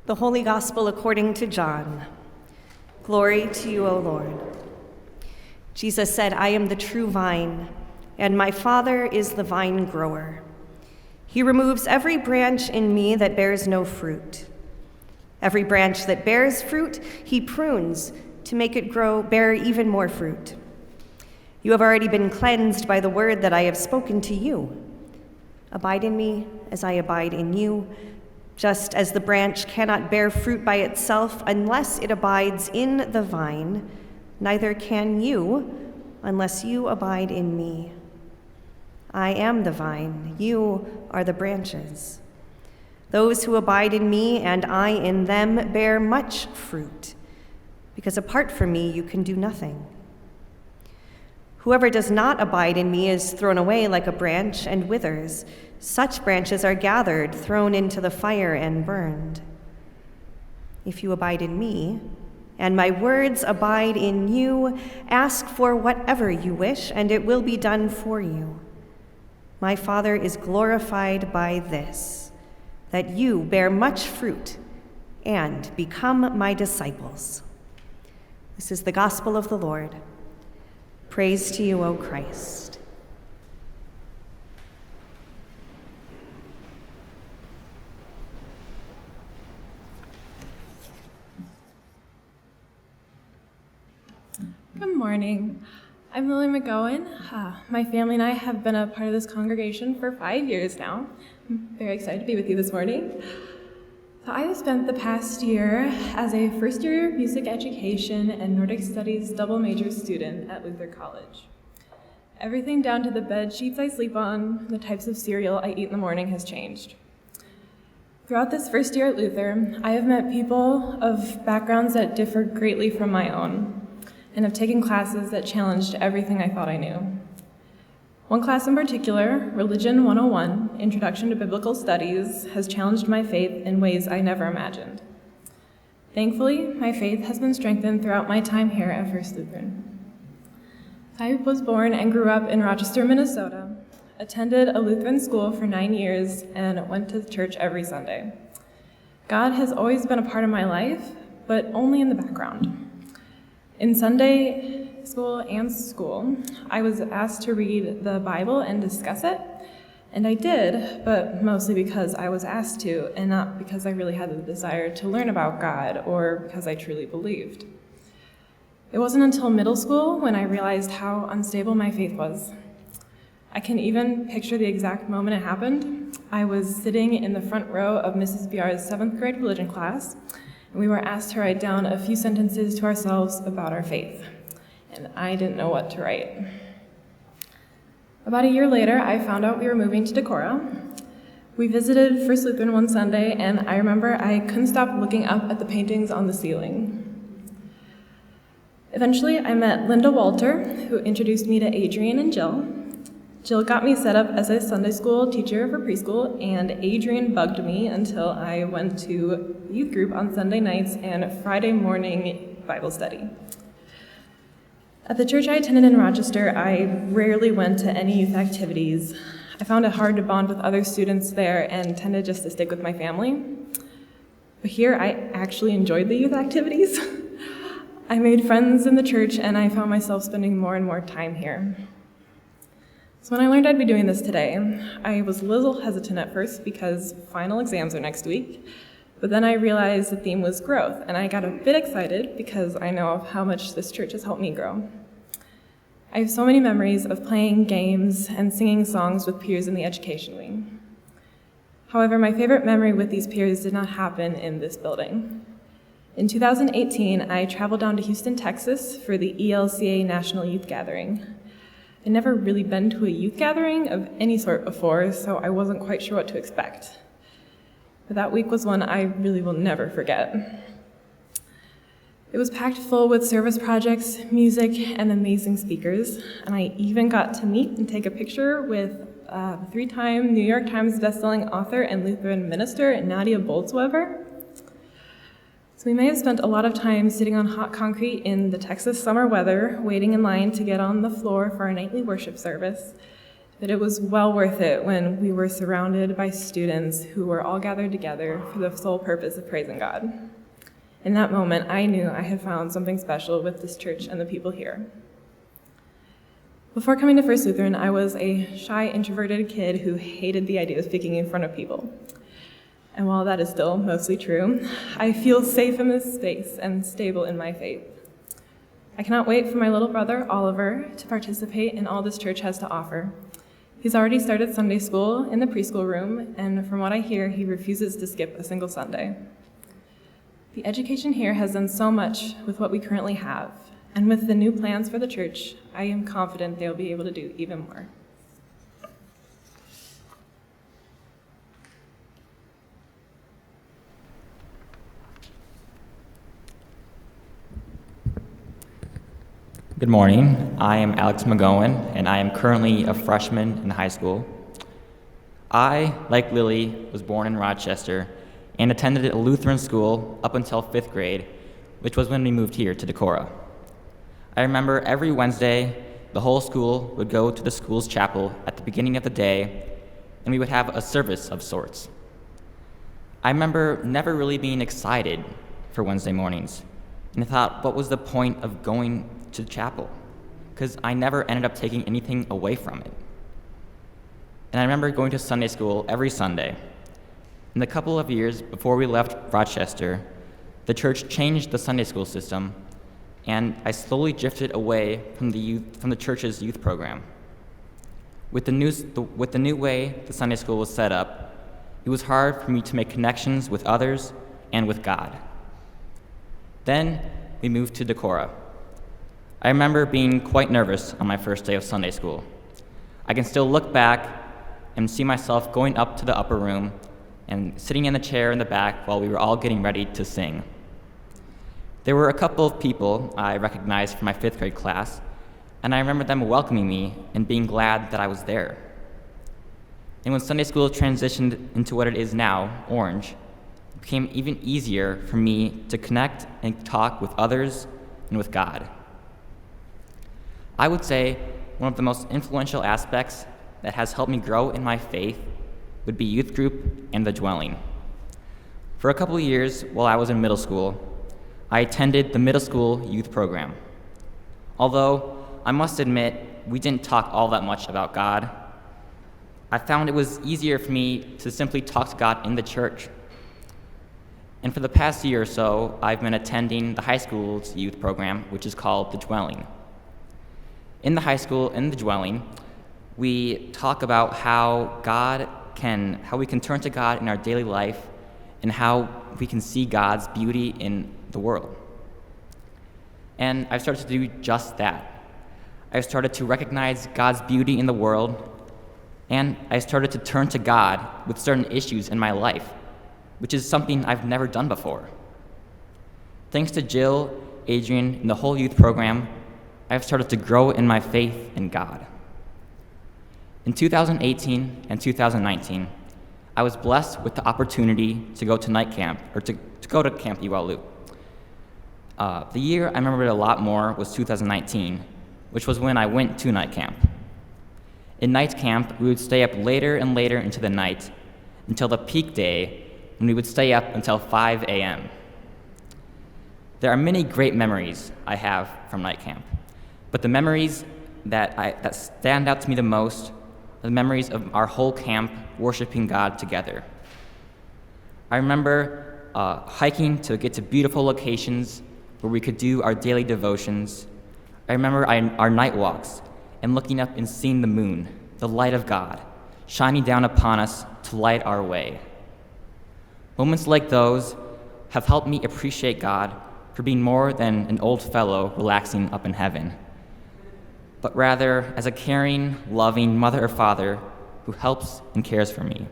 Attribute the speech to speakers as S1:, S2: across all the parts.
S1: The Holy Gospel according to John. Glory to you, O Lord. Jesus said, I am the true vine, and my Father is the vine grower. He removes every branch in me that bears no fruit. Every branch that bears fruit, he prunes to make it bear even more fruit. You have already been cleansed by the word that I have spoken to you. Abide in me as I abide in you. Just as the branch cannot bear fruit by itself unless it abides in the vine, neither can you unless you abide in me. I am the vine, you are the branches. Those who abide in me and I in them bear much fruit, because apart from me you can do nothing. Whoever does not abide in me is thrown away like a branch and withers. Such branches are gathered, thrown into the fire, and burned. If you abide in me, and my words abide in you, ask for whatever you wish, and it will be done for you. My Father is glorified by this, that you bear much fruit and become my disciples. This is the gospel of the Lord. Praise to you, O Christ.
S2: Good morning. I'm Lily McGohan. My family and I have been a part of this congregation for 5 years now. I'm very excited to be with you this morning. So I have spent the past year as a first-year music education and Nordic Studies double major student at Luther College. Everything down to the bed sheets I sleep on, the types of cereal I eat in the morning has changed. Throughout this first year at Luther, I have met people of backgrounds that differ greatly from my own, and have taken classes that challenged everything I thought I knew. One class in particular, Religion 101, Introduction to Biblical Studies, has challenged my faith in ways I never imagined. Thankfully, my faith has been strengthened throughout my time here at First Lutheran. I was born and grew up in Rochester, Minnesota, attended a Lutheran school for 9 years, and went to church every Sunday. God has always been a part of my life, but only in the background. In Sunday school and school, I was asked to read the Bible and discuss it, and I did, but mostly because I was asked to, and not because I really had the desire to learn about God or because I truly believed. It wasn't until middle school when I realized how unstable my faith was. I can even picture the exact moment it happened. I was sitting in the front row of Mrs. BR's 7th grade religion class, and we were asked to write down a few sentences to ourselves about our faith, and I didn't know what to write. About a year later, I found out we were moving to Decorah. We visited First Lutheran one Sunday, and I remember I couldn't stop looking up at the paintings on the ceiling. Eventually, I met Linda Walter, who introduced me to Adrian and Jill. Jill got me set up as a Sunday school teacher for preschool, and Adrian bugged me until I went to youth group on Sunday nights and Friday morning Bible study. At the church I attended in Rochester, I rarely went to any youth activities. I found it hard to bond with other students there and tended just to stick with my family. But here, I actually enjoyed the youth activities. I made friends in the church, and I found myself spending more and more time here. So when I learned I'd be doing this today, I was a little hesitant at first because final exams are next week, but then I realized the theme was growth, and I got a bit excited because I know of how much this church has helped me grow. I have so many memories of playing games and singing songs with peers in the education wing. However, my favorite memory with these peers did not happen in this building. In 2018, I traveled down to Houston, Texas for the ELCA National Youth Gathering. I'd never really been to a youth gathering of any sort before, so I wasn't quite sure what to expect. But that week was one I really will never forget. It was packed full with service projects, music, and amazing speakers, and I even got to meet and take a picture with the 3-time New York Times bestselling author and Lutheran minister, Nadia Bolz-Weber. So we may have spent a lot of time sitting on hot concrete in the Texas summer weather, waiting in line to get on the floor for our nightly worship service. that it was well worth it when we were surrounded by students who were all gathered together for the sole purpose of praising God. In that moment, I knew I had found something special with this church and the people here. Before coming to First Lutheran, I was a shy, introverted kid who hated the idea of speaking in front of people. And while that is still mostly true, I feel safe in this space and stable in my faith. I cannot wait for my little brother, Oliver, to participate in all this church has to offer. He's already started Sunday school in the preschool room, and from what I hear, he refuses to skip a single Sunday. The education here has done so much with what we currently have, and with the new plans for the church, I am confident they'll be able to do even more.
S3: Good morning. I am Alex McGohan, and I am currently a freshman in high school. I, like Lily, was born in Rochester and attended a Lutheran school up until 5th grade, which was when we moved here to Decorah. I remember every Wednesday, the whole school would go to the school's chapel at the beginning of the day, and we would have a service of sorts. I remember never really being excited for Wednesday mornings, and I thought, what was the point of going to chapel? Because I never ended up taking anything away from it. And I remember going to Sunday school every Sunday. In the couple of years before we left Rochester, the church changed the Sunday school system, and I slowly drifted away from the church's youth program. With the new way the Sunday school was set up, it was hard for me to make connections with others and with God. Then we moved to Decorah. I remember being quite nervous on my first day of Sunday school. I can still look back and see myself going up to the upper room and sitting in the chair in the back while we were all getting ready to sing. There were a couple of people I recognized from my 5th grade class, and I remember them welcoming me and being glad that I was there. And when Sunday school transitioned into what it is now, Orange, it became even easier for me to connect and talk with others and with God. I would say one of the most influential aspects that has helped me grow in my faith would be youth group and the dwelling. For a couple of years while I was in middle school, I attended the middle school youth program. Although I must admit, we didn't talk all that much about God, I found it was easier for me to simply talk to God in the church. And for the past year or so, I've been attending the high school's youth program, which is called the dwelling. In the high school, in the dwelling, we talk about how we can turn to God in our daily life and how we can see God's beauty in the world. And I've started to do just that. I've started to recognize God's beauty in the world, and I started to turn to God with certain issues in my life, which is something I've never done before. Thanks to Jill, Adrian, and the whole youth program, I've started to grow in my faith in God. In 2018 and 2019, I was blessed with the opportunity to go to night camp, or to go to Camp Iwalu. The year I remember a lot more was 2019, which was when I went to night camp. In night camp, we would stay up later and later into the night until the peak day, when we would stay up until 5 a.m. There are many great memories I have from night camp, but the memories that stand out to me the most are the memories of our whole camp worshiping God together. I remember hiking to get to beautiful locations where we could do our daily devotions. I remember our night walks and looking up and seeing the moon, the light of God, shining down upon us to light our way. Moments like those have helped me appreciate God for being more than an old fellow relaxing up in heaven, but rather as a caring, loving mother or father who helps and cares for me.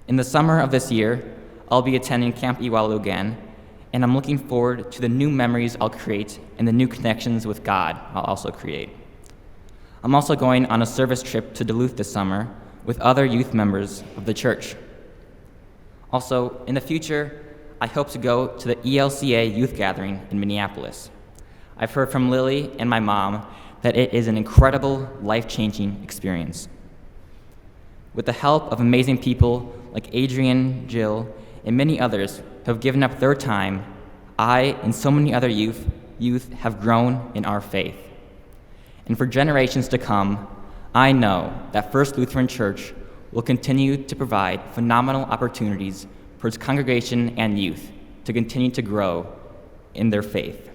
S3: In the summer of this year, I'll be attending Camp Iwalu again, and I'm looking forward to the new memories I'll create and the new connections with God I'll also create. I'm also going on a service trip to Duluth this summer with other youth members of the church. Also, in the future, I hope to go to the ELCA youth gathering in Minneapolis. I've heard from Lily and my mom that it is an incredible, life-changing experience. With the help of amazing people like Adrian, Jill, and many others who have given up their time, I and so many other youth have grown in our faith. And for generations to come, I know that First Lutheran Church will continue to provide phenomenal opportunities for its congregation and youth to continue to grow in their faith.